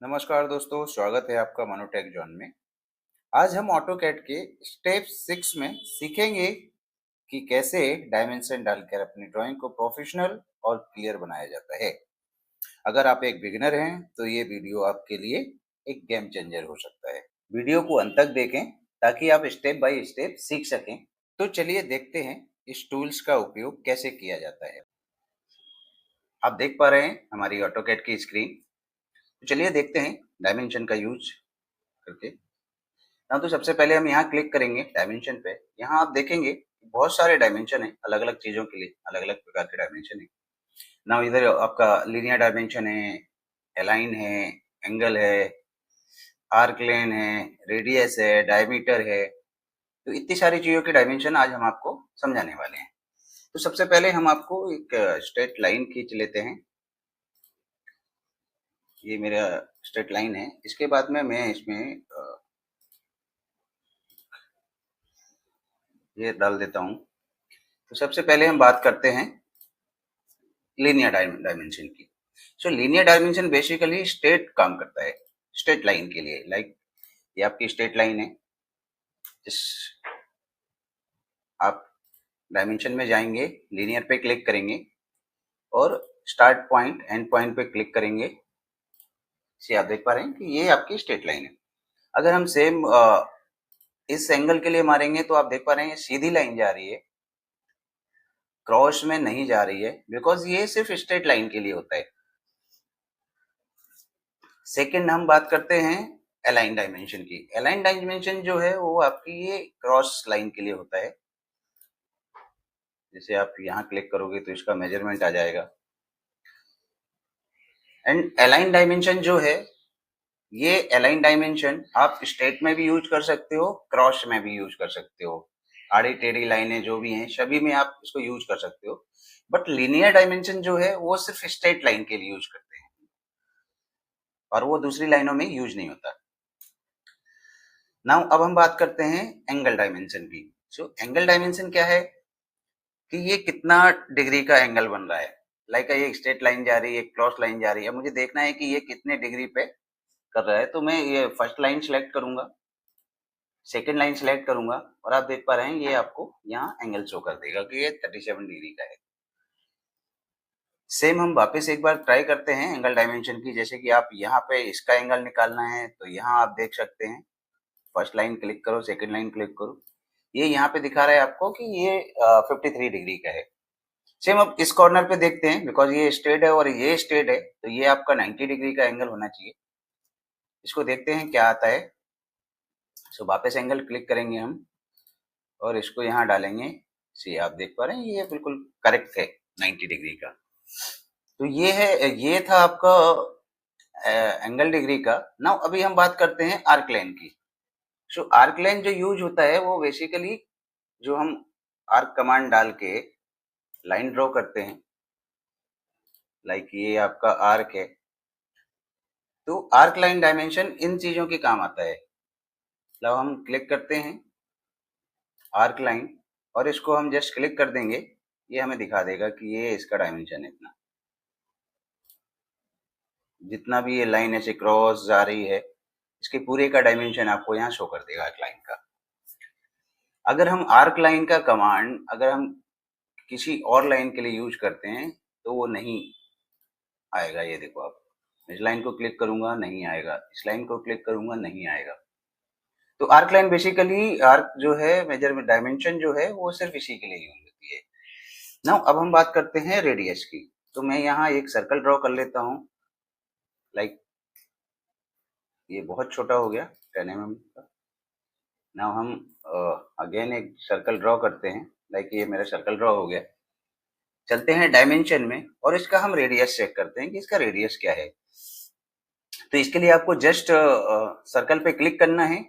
नमस्कार दोस्तों, स्वागत है आपका मनोटेक जॉन में। आज हम ऑटोकैड के स्टेप 6 में सीखेंगे कि कैसे डायमेंशन डालकर अपनी ड्राइंग को प्रोफेशनल और क्लियर बनाया जाता है। अगर आप एक बिगिनर हैं, तो ये वीडियो आपके लिए एक गेम चेंजर हो सकता है। वीडियो को अंत तक देखें ताकि आप स्टेप बाय स्टेप सीख सकें। तो चलिए देखते हैं इस टूल्स का उपयोग कैसे किया जाता है। आप देख पा रहे हैं हमारी ऑटोकैड की स्क्रीन। तो चलिए देखते हैं डायमेंशन का यूज करके। हाँ, तो सबसे पहले हम यहाँ क्लिक करेंगे डायमेंशन पे। यहाँ आप देखेंगे बहुत सारे डायमेंशन है, अलग अलग चीजों के लिए अलग अलग प्रकार के डायमेंशन है ना। इधर आपका लीनियर डायमेंशन है, अलाइन है, एंगल है, आर्क लेन है, रेडियस है, डायमीटर है। तो इतनी सारी चीजों के डायमेंशन आज हम आपको समझाने वाले हैं। तो सबसे पहले हम आपको एक स्ट्रेट लाइन खींच लेते हैं। ये मेरा स्ट्रेट लाइन है। इसके बाद में मैं इसमें ये डाल देता हूँ। तो सबसे पहले हम बात करते हैं लीनियर डायमेंशन की। सो लीनियर डायमेंशन बेसिकली स्ट्रेट काम करता है, स्ट्रेट लाइन के लिए। लाइक ये आपकी स्ट्रेट लाइन है। इस आप डायमेंशन में जाएंगे, लीनियर पे क्लिक करेंगे और स्टार्ट पॉइंट एंड पॉइंट पे क्लिक करेंगे। इसे आप देख पा रहे हैं कि ये आपकी स्ट्रेट लाइन है। अगर हम सेम इस एंगल के लिए मारेंगे तो आप देख पा रहे हैं सीधी लाइन जा रही है, क्रॉस में नहीं जा रही है, बिकॉज ये सिर्फ स्ट्रेट लाइन के लिए होता है। सेकंड हम बात करते हैं अलाइन डायमेंशन की। अलाइन डायमेंशन जो है वो आपकी ये क्रॉस लाइन के लिए होता है। जैसे आप यहाँ क्लिक करोगे तो इसका मेजरमेंट आ जाएगा। एंड अलाइन डायमेंशन जो है, ये अलाइन डायमेंशन आप स्ट्रेट में भी यूज कर सकते हो, क्रॉस में भी यूज कर सकते हो। आड़ी टेढ़ी लाइनें जो भी हैं सभी में आप इसको यूज कर सकते हो। बट लीनियर डायमेंशन जो है वो सिर्फ स्ट्रेट लाइन के लिए यूज करते हैं और वो दूसरी लाइनों में यूज नहीं होता। नाउ अब हम बात करते हैं एंगल डायमेंशन की। सो एंगल डायमेंशन क्या है कि ये कितना डिग्री का एंगल बन रहा है। लाइक ये स्ट्रेट लाइन जा रही है, क्रॉस लाइन जा रही है, मुझे देखना है कि ये कितने डिग्री पे कर रहा है। तो मैं ये फर्स्ट लाइन सिलेक्ट करूंगा, सेकेंड लाइन सिलेक्ट करूंगा और आप देख पा रहे हैं ये आपको यहाँ एंगल शो कर देगा कि ये 37 डिग्री का है। सेम हम वापस एक बार ट्राई करते हैं एंगल डायमेंशन की। जैसे कि आप यहाँ पे इसका एंगल निकालना है तो यहाँ आप देख सकते हैं, फर्स्ट लाइन क्लिक करो, सेकेंड लाइन क्लिक करो, ये यहाँ पे दिखा रहा है आपको कि ये 53 डिग्री का है। सेम अब इस कॉर्नर पे देखते हैं, बिकॉज ये स्ट्रेट है और ये स्ट्रेट है तो ये आपका 90 डिग्री का एंगल होना चाहिए। इसको देखते हैं क्या आता है। सो वापस एंगल क्लिक करेंगे हम और इसको यहाँ डालेंगे। सी आप देख पा रहे हैं ये बिल्कुल करेक्ट है 90 डिग्री का। तो ये है, ये था आपका एंगल डिग्री का। नाउ अभी हम बात करते हैं आर्क लाइन की। सो आर्क लाइन जो यूज होता है वो बेसिकली जो हम आर्क कमांड डाल के लाइन ड्रॉ करते हैं। लाइक ये आपका आर्क है, तो आर्क लाइन डायमेंशन इन चीजों के काम आता है। मतलब हम क्लिक करते हैं आर्क लाइन और इसको हम जस्ट क्लिक कर देंगे, ये हमें दिखा देगा कि ये इसका डायमेंशन है इतना। जितना भी ये लाइन ऐसे क्रॉस जा रही है, इसके पूरे का डायमेंशन आपको यहाँ शो कर देगा आर्क लाइन का। अगर हम आर्क लाइन का कमांड अगर हम किसी और लाइन के लिए यूज करते हैं तो वो नहीं आएगा। ये देखो, आप इस लाइन को क्लिक करूंगा नहीं आएगा, इस लाइन को क्लिक करूंगा नहीं आएगा। तो आर्क लाइन बेसिकली आर्क जो है मेजरमेंट डायमेंशन जो है वो सिर्फ इसी के लिए यूज होती है। नाउ अब हम बात करते हैं रेडियस की। तो मैं यहाँ एक सर्कल ड्रॉ कर लेता हूँ। लाइक ये बहुत छोटा हो गया 10 mm का। नाउ हम अगेन एक सर्कल ड्रॉ करते हैं। लाइक ये मेरा सर्कल ड्रॉ हो गया। चलते हैं डायमेंशन में और इसका हम रेडियस चेक करते हैं कि इसका रेडियस क्या है। तो इसके लिए आपको जस्ट सर्कल पे क्लिक करना है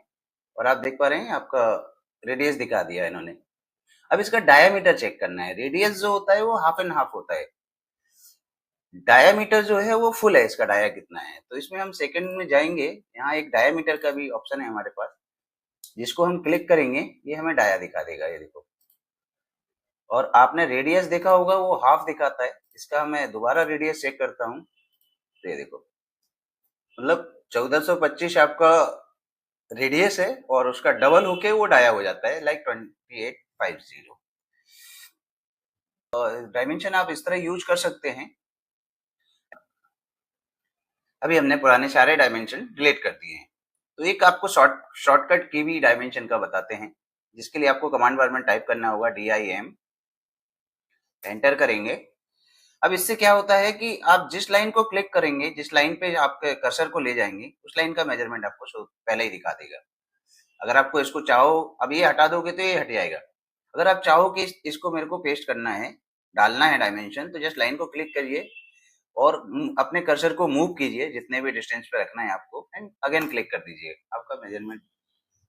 और आप देख पा रहे हैं आपका रेडियस दिखा दिया है इन्होंने। अब इसका डायामीटर चेक करना है। रेडियस जो होता है वो हाफ एंड हाफ होता है, डायामीटर जो है वो फुल है। इसका डाया कितना है, तो इसमें हम सेकंड में जाएंगे। यहाँ एक डायामीटर का भी ऑप्शन है हमारे पास, जिसको हम क्लिक करेंगे ये हमें डाया दिखा देगा। ये देखो, और आपने रेडियस देखा होगा वो हाफ दिखाता है। इसका मैं दोबारा रेडियस चेक करता हूँ तो ये देखो, मतलब 1425 आपका रेडियस है और उसका डबल होके वो डाया हो जाता है लाइक 2850। डायमेंशन आप इस तरह यूज कर सकते हैं। अभी हमने पुराने सारे डायमेंशन डिलीट कर दिए हैं। तो एक आपको शॉर्टकट की भी डायमेंशन का बताते हैं, जिसके लिए आपको कमांड बार में टाइप करना होगा DIM, एंटर करेंगे। अब इससे क्या होता है कि आप जिस लाइन को क्लिक करेंगे, जिस लाइन पे आपके कर्सर को ले जाएंगे, उस लाइन का मेजरमेंट आपको पहले ही दिखा देगा। अगर आपको इसको चाहो, अब ये हटा दोगे तो ये हट जाएगा। अगर आप चाहो कि इसको मेरे को पेस्ट करना है, डालना है डायमेंशन, तो जस्ट लाइन को क्लिक करिए और अपने कर्सर को मूव कीजिए जितने भी डिस्टेंस पे रखना है आपको, एंड अगेन क्लिक कर दीजिए, आपका मेजरमेंट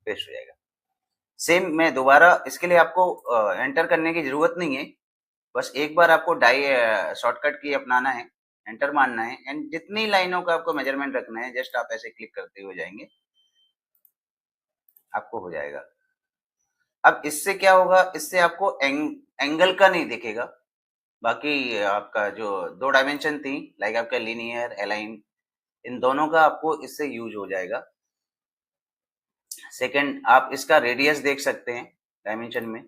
पेस्ट हो जाएगा। सेम मैं दोबारा इसके लिए आपको एंटर करने की जरूरत नहीं है, बस एक बार आपको शॉर्टकट की अपनाना है, एंटर मारना है, एंड जितनी लाइनों का आपको मेजरमेंट रखना है जस्ट आप ऐसे क्लिक करते हुए जाएंगे, आपको हो जाएगा। अब इससे क्या होगा, इससे आपको एंगल का नहीं दिखेगा, बाकी आपका जो दो डायमेंशन थी लाइक आपका लीनियर अलाइन, इन दोनों का आपको इससे यूज हो जाएगा। सेकंड, आप इसका रेडियस देख सकते हैं डायमेंशन में,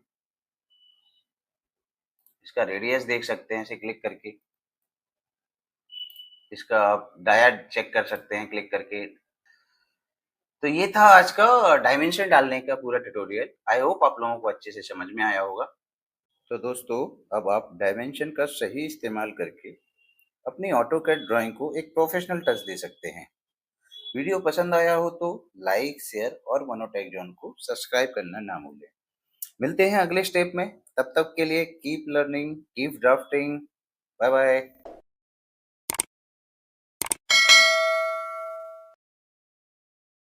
इसका रेडियस देख सकते हैं इसे क्लिक करके। इसका आप डायड चेक कर सकते हैं क्लिक करके। तो ये था आज का डायमेंशन डालने का पूरा ट्यूटोरियल। आई होप आप लोगों को अच्छे से समझ में आया होगा। तो दोस्तों, अब आप डायमेंशन का सही इस्तेमाल करके अपनी ऑटोकैड ड्राइंग को एक प्रोफेशनल टच दे सकते हैं। वीडियो पसंद आया हो तो लाइक, शेयर और मोनोटैग जोन को सब्सक्राइब करना ना भूलें। मिलते हैं अगले स्टेप में, तब तक के लिए keep learning, keep drafting. Bye bye.